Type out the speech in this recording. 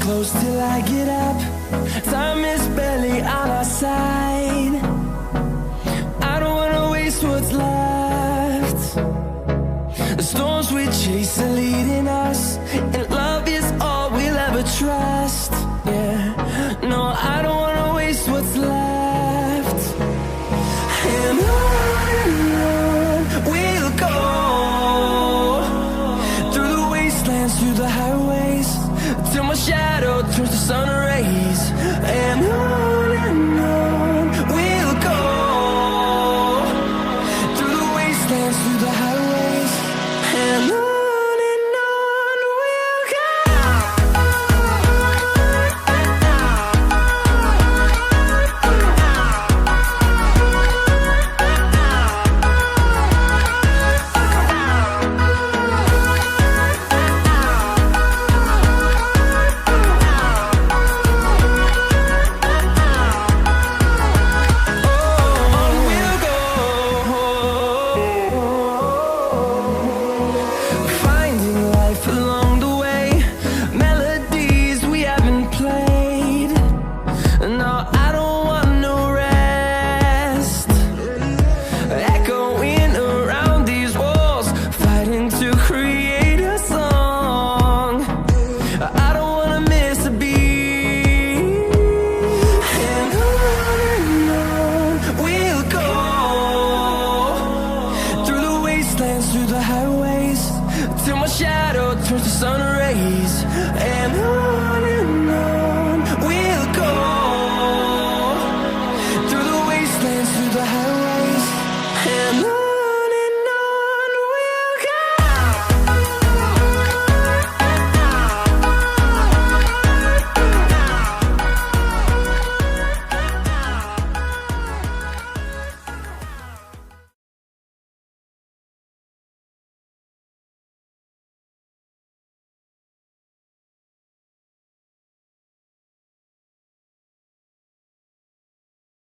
close till I get up. Time is barely on our side. I don't wanna waste what's left. The storms we chase are leading us, and love is all we'll ever trust. Yeah, no, I don't wanna waste what's left. And on we'll go, through the wastelands, through the highways, till my shadow turns to sun rays. And on we'll go, through the wastelands, through the highways, and on we'll go. Finding life along the way, melodies we haven't played. No, I don't want no rest. Echoing around these walls, fighting to create a song. I don't wanna miss a beat. And on we'll go, through the wastelands, through the highways, till my shadow turns to sun rays. And on